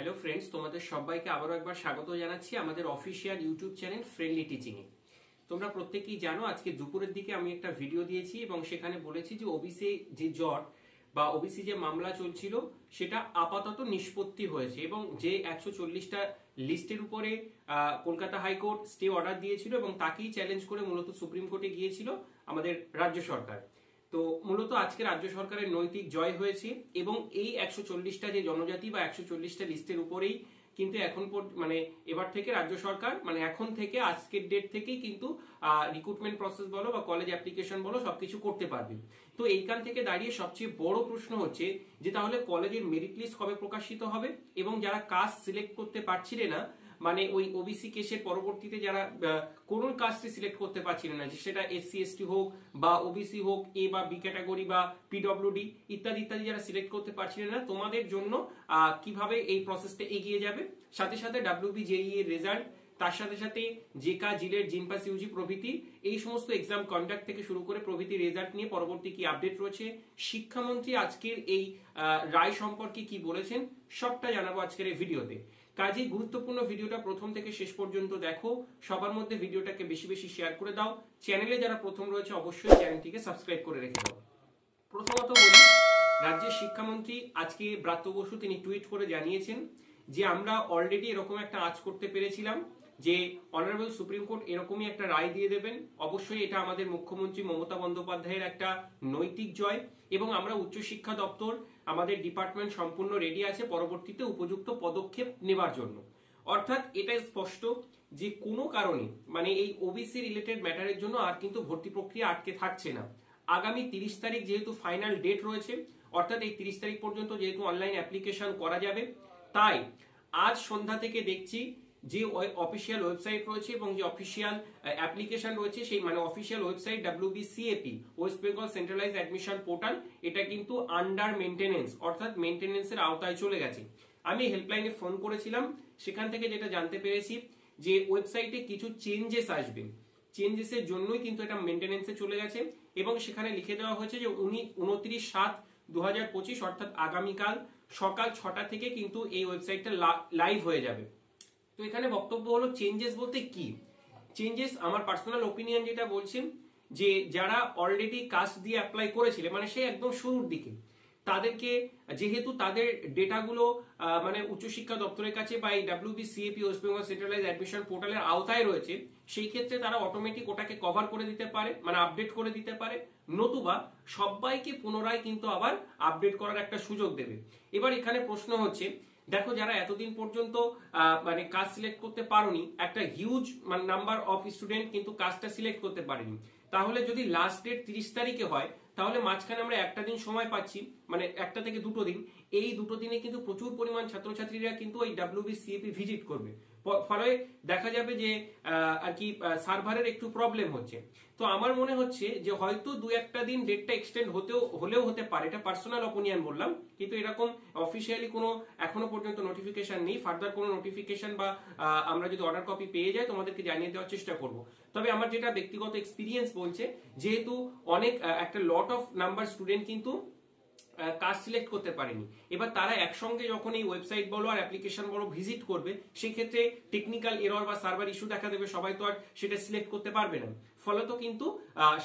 Hello friends, তোমাদের সবাইকে আবারও একবার স্বাগত জানাচ্ছি আমাদের official YouTube channel friendly teaching এ। তোমরা প্রত্যেকেই জানো আজকে দুপুরের দিকে আমি একটা ভিডিও দিয়েছি এবং সেখানে বলেছি যে ওবিসি যে জট বা ওবিসি যে মামলা চলছিল সেটা আপাতত নিষ্পত্তি হয়েছে এবং যে 140টা লিস্টের উপরে কলকাতা হাইকোর্ট স্টে অর্ডার দিয়েছিল এবং তাকেই চ্যালেঞ্জ করে মূলত সুপ্রিম কোর্টে গিয়েছিল আমাদের রাজ্য সরকার। তো মূলত আজকে রাজ্য সরকারের নৈতিক জয় হয়েছে এবং এই 140টা যে জনজাতি বা 140টা লিস্টের উপরেই কিন্তু এখন মানে এবার থেকে রাজ্য সরকার মানে এখন থেকে আজকের ডেট থেকেই কিন্তু রিক্রুটমেন্ট প্রসেস বলো বা কলেজ অ্যাপ্লিকেশন বলো সবকিছু করতে পারবে। তো এইখান থেকে দাঁড়িয়ে সবচেয়ে বড় প্রশ্ন হচ্ছে যে তাহলে কলেজের মেরিট লিস্ট কবে প্রকাশিত হবে এবং যারা কাস্ট সিলেক্ট করতে পারছিলেন না, মানে ওই ওবিসি কেসের পরবর্তীতে যারা কোন কাস্টে সিলেক্ট করতে পারছিলেন না, সেটা এসসি এসটি হোক বা ওবিসি হোক, এ বা বি ক্যাটাগরি বা পিডব্লিউডি ইত্যাদি ইত্যাদি যারা সিলেক্ট করতে পারছিলেন না, তোমাদের জন্য কিভাবে এই প্রসেসটা এগিয়ে যাবে, সাথে সাথে ডাব্লিউবি জেইই এর রেজাল্ট, তার সাথে সাথে জেকা জিলেট জিনপাস ইউজি প্রভৃতি এই সমস্ত এক্সাম কন্ডাক্ট থেকে শুরু করে প্রভৃতি রেজাল্ট নিয়ে পরবর্তী কি আপডেট রয়েছে, শিক্ষামন্ত্রী আজকের এই রায় সম্পর্কে কি বলেছেন, সবটা জানাবো আজকের এই ভিডিওতে। কাজেই গুরুত্বপূর্ণ ভিডিওটা প্রথম থেকে শেষ পর্যন্ত দেখো, সবার মধ্যে ভিডিওটাকে বেশি বেশি শেয়ার করে দাও, চ্যানেলে যারা প্রথম রয়েছে অবশ্যই চ্যানেলটিকে সাবস্ক্রাইব করে রেখে দাও। প্রথমত বলি, রাজ্যের শিক্ষামন্ত্রী আজকে ব্রাত্য বসু তিনি টুইট করে জানিয়েছেন যে আমরা অলরেডি এরকম একটা আজ করতে পেরেছিলাম যে অনারেবল সুপ্রিম কোর্ট এরকমই একটা রায় দিয়ে দেবেন। অবশ্যই এটা আমাদের মুখ্যমন্ত্রী মমতা বন্দ্যোপাধ্যায়ের একটা নৈতিক জয় এবং আমরা উচ্চশিক্ষা দপ্তর আমাদের ডিপার্টমেন্ট সম্পূর্ণ রেডি আছে পরবর্তীতে উপযুক্ত পদক্ষেপ নেবার জন্য। অর্থাৎ এটা স্পষ্ট যে কোনো কারণে মানে এই ওবিসি রিলেটেড ম্যাটারের জন্য আর কিন্তু ভর্তি প্রক্রিয়া আটকে থাকছে না। আগামী 30 তারিখ যেহেতু ফাইনাল ডেট রয়েছে, অর্থাৎ এই 30 তারিখ পর্যন্ত যেহেতু অনলাইন অ্যাপ্লিকেশন করা যাবে, তাই আজ সন্ধ্যা থেকে দেখছি যে অফিসিয়াল ওয়েবসাইট রয়েছে এবং যে অফিসিয়াল অ্যাপ্লিকেশন রয়েছে সেই মানে official website WBCAP West Bengal centralise admission portal, এটা কিন্তু আন্ডার মেইনটেনেন্স অর্থাৎ মেইনটেনেন্সের আওতায় চলে গেছে। আমি হেল্পলাইনে ফোন করেছিলাম, সেখান থেকে যেটা জানতে পেরেছি যে ওয়েবসাইটে কিছু চেঞ্জেস আসবে, চেঞ্জেসের জন্যই কিন্তু এটা মেইনটেনেন্সে চলে গেছে এবং সেখানে লিখে দেওয়া হয়েছে যে 29/7/2025 অর্থাৎ আগামীকাল সকাল 6টা থেকে কিন্তু এই ওয়েবসাইটটা লাইভ হয়ে যাবে। তো এখানে বক্তব্য হলো চেঞ্জেস বলতে কি চেঞ্জেস, আমার পার্সোনাল ওপিনিয়ন যেটা বলছি যে যারা অলরেডি কাস্ট দিয়ে অ্যাপ্লাই করেছিল মানে সে একদম শুরুর দিকে, তাদেরকে যেহেতু তাদের ডেটাগুলো মানে উচ্চশিক্ষা দপ্তরের কাছে বা এই WBCAP West Bengal centralise admission পোর্টালের আওতায় রয়েছে, সেই ক্ষেত্রে তারা অটোমেটিক ওটাকে কভার করে দিতে পারে মানে আপডেট করে দিতে পারে, নতুবা সবাইকে পুনরায় কিন্তু আবার আপডেট করার একটা সুযোগ দেবে। এবার এখানে প্রশ্ন হচ্ছে, দেখো যারা এতদিন পর্যন্ত মানে কাস্ট সিলেক্ট করতে পারোনি, একটা হিউজ নাম্বার অফ স্টুডেন্ট কিন্তু কাস্টটা সিলেক্ট করতে পারেনি, তাহলে যদি লাস্ট ডেট 30 তারিখে হয় তাহলে মাঝখানে আমরা একটা দিন সময় পাচ্ছি, মানে একটা থেকে দুটো দিন, এই দুটো দিনে কিন্তু প্রচুর পরিমাণ ছাত্রছাত্রীরা কিন্তু ওই WBCAP ভিজিট করবে, ফলে দেখা যাবে যে আর কি সার্ভারের একটু প্রবলেম হচ্ছে। তো আমার মনে হচ্ছে যে হয়তো দু একটা দিন ডেটটা এক্সটেন্ড হলেও হতে পারে, এটা পার্সোনাল অপিনিয়ন বললাম, কিন্তু এরকম অফিসিয়ালি কোনো এখনো পর্যন্ত নোটিফিকেশন নেই। ফার্দার কোনো নোটিফিকেশন বা আমরা যদি অর্ডার কপি পেয়ে যাই তোমাদেরকে জানিয়ে দেওয়ার চেষ্টা করব। তবে আমার যেটা ব্যক্তিগত এক্সপিরিয়েন্স বলছে, যেহেতু অনেক একটা লট অফ নাম্বার স্টুডেন্ট কিন্তু কাস্ট সিলেক্ট করতে পারেনি, এবার তারা একসঙ্গে যখন এই ওয়েবসাইট বলো আর অ্যাপ্লিকেশন বলো ভিজিট করবে, সেক্ষেত্রে টেকনিক্যাল এরর বা সার্ভার ইস্যু দেখা দেবে, সবাই তো আর সেটা সিলেক্ট করতে পারবে না, ফলত কিন্তু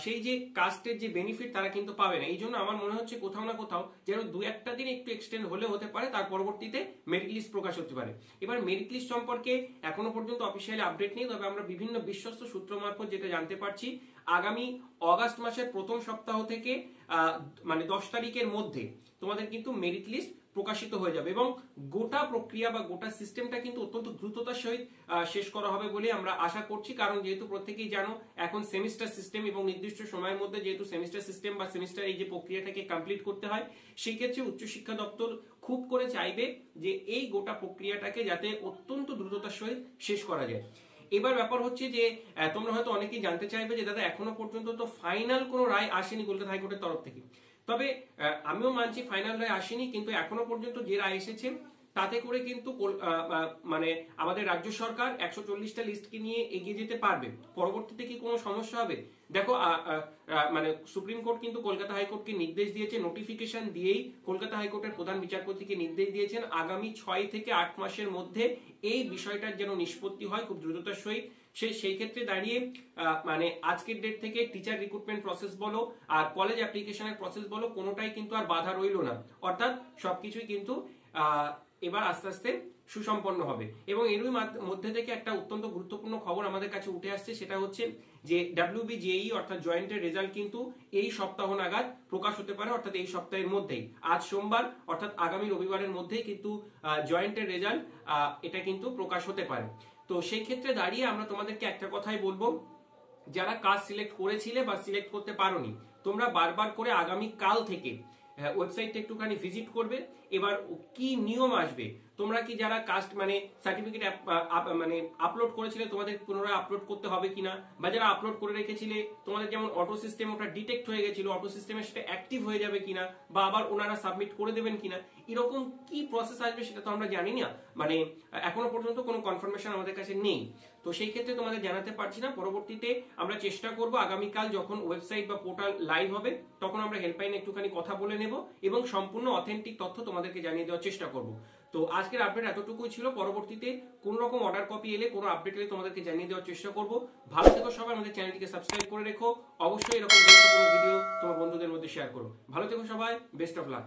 সেই যে কাস্টের যে বেনিফিট তারা কিন্তু পাবে না। এই জন্য আমার মনে হচ্ছে কোথাও না কোথাও যেন দু একটা দিন একটু এক্সটেন্ড হলে হতে পারে, তার পরবর্তীতে মেরিট লিস্ট প্রকাশ হতে পারে। এবার মেরিট লিস্ট সম্পর্কে এখনো পর্যন্ত অফিসিয়ালি আপডেট নেই, তবে আমরা বিভিন্ন বিশ্বস্ত সূত্র মারফত যেটা জানতে পারছি, আগামী অগাস্ট মাসের প্রথম সপ্তাহ থেকে মানে 10 তারিখের মধ্যে তোমাদের কিন্তু মেরিট লিস্ট প্রকাশিত হয়ে যাবে এবং গোটা প্রক্রিয়া বা গোটা সিস্টেমটা কিন্তু অত্যন্ত দ্রুততার সহিত শেষ করা হবে বলে আমরা আশা করছি। কারণ যেহেতু প্রত্যেকেই জানো এখন সেমিস্টার সিস্টেম এবং নির্দিষ্ট সময়ের মধ্যে যেহেতু সেমিস্টার সিস্টেম বা সেমিস্টার এই যে প্রক্রিয়াটাকে কমপ্লিট করতে হয়, সেই ক্ষেত্রে উচ্চশিক্ষা দপ্তর খুব করে চাইবে যে এই গোটা প্রক্রিয়াটাকে যাতে অত্যন্ত দ্রুততার সহিত শেষ করা যায়। এবার ব্যাপার হচ্ছে যে তোমরা হয়তো অনেকেই জানতে চাইবে যে দাদা এখনো পর্যন্ত তো ফাইনাল কোনো রায় আসেনি কলকাতা হাইকোর্টের তরফ থেকে। তবে আমিও মানছি ফাইনাল রায় আসেনি, কিন্তু এখনো পর্যন্ত যে রায় এসেছে তাতে করে কিন্তু মানে আমাদের রাজ্য সরকার 140টা লিস্টকে নিয়ে এগিয়ে যেতে পারবে। পরবর্তীতে কি কোনো সমস্যা হবে? দেখো মানে সুপ্রিম কোর্ট কিন্তু কলকাতা হাইকোর্টকে নির্দেশ দিয়েছে, নোটিফিকেশন দিয়েই কলকাতা হাইকোর্টের প্রধান বিচারপতিকে নির্দেশ দিয়েছেন আগামী 6 থেকে 8 মাসের মধ্যে এই বিষয়টার যেন নিষ্পত্তি হয় খুব দ্রুততার সহিত। সেই ক্ষেত্রে দাঁড়িয়ে মানে আজকের ডেট থেকে টিচার রিক্রুটমেন্ট প্রসেস বলো আর কলেজ অ্যাপ্লিকেশনের প্রসেস বলো কোনোটাই কিন্তু আর বাধা রইল না, অর্থাৎ সবকিছুই কিন্তু এবার আস্তে আস্তে সুসম্পন্ন হবে। এবং এরই মধ্যে থেকে একটা অত্যন্ত গুরুত্বপূর্ণ খবর আমাদের কাছে উঠে আসছে, সেটা হচ্ছে যে WBJEE অর্থাৎ জয়েন্টের রেজাল্ট কিন্তু এই সপ্তাহ নাগাদ প্রকাশ হতে পারে, অর্থাৎ এই সপ্তাহের মধ্যেই। আজ সোমবার অর্থাৎ আগামী রবিবারের মধ্যেই কিন্তু জয়েন্টের রেজাল্ট এটা কিন্তু প্রকাশ হতে পারে। তো সেই ক্ষেত্রে দাঁড়িয়ে আমরা তোমাদেরকে একটা কথাই বলবো, যারা কাজ সিলেক্ট করেছিলে বা সিলেক্ট করতে পারোনি, তোমরা বারবার করে আগামী কাল থেকে ওয়েবসাইটটা একটুখানি ভিজিট করবে। এবার কি নিয়ম আসবে, তোমরা কি যারা কাস্ট মানে সার্টিফিকেট মানে আপলোড করেছিলে তোমাদের পুনরায় আপলোড করতে হবে কিনা, বা যারা আপলোড করে রেখেছিলে তোমাদের যেমন অটো সিস্টেম ওটা ডিটেক্ট হয়ে গেছিল, অটো সিস্টেমে সেটা অ্যাক্টিভ হয়ে যাবে কিনা, বা আবার ওনারা সাবমিট করে দেবেন কিনা, এরকম কি প্রসেস আসবে সেটা তো আমরা জানি না, মানে এখনো পর্যন্ত কোনো কনফার্মেশন আমাদের কাছে নেই। তো সেই ক্ষেত্রে তোমাদের জানাতে পারছি না। পরবর্তীতে আমরা চেষ্টা করব আগামীকাল যখন ওয়েবসাইট বা পোর্টাল লাইভ হবে তখন আমরা হেল্পলাইনে একটুখানি কথা বলে নেব এবং সম্পূর্ণ অথেন্টিক তথ্য তোমাদেরকে জানিয়ে দেওয়ার চেষ্টা করব। তো আজকের আপডেট এতটুকুই ছিল। পরবর্তীতে কোন রকম অর্ডার কপি এলে, কোনো আপডেট এলে তোমাদেরকে জানিয়ে দেওয়ার চেষ্টা করব। ভালো থেকো সবাই, আমাদের চ্যানেলটিকে সাবস্ক্রাইব করে রেখো, অবশ্যই এরকম গুরুত্বপূর্ণ ভিডিও তোমার বন্ধুদের মধ্যে শেয়ার করো। ভালো থেকো সবাই, বেস্ট অফ লাক।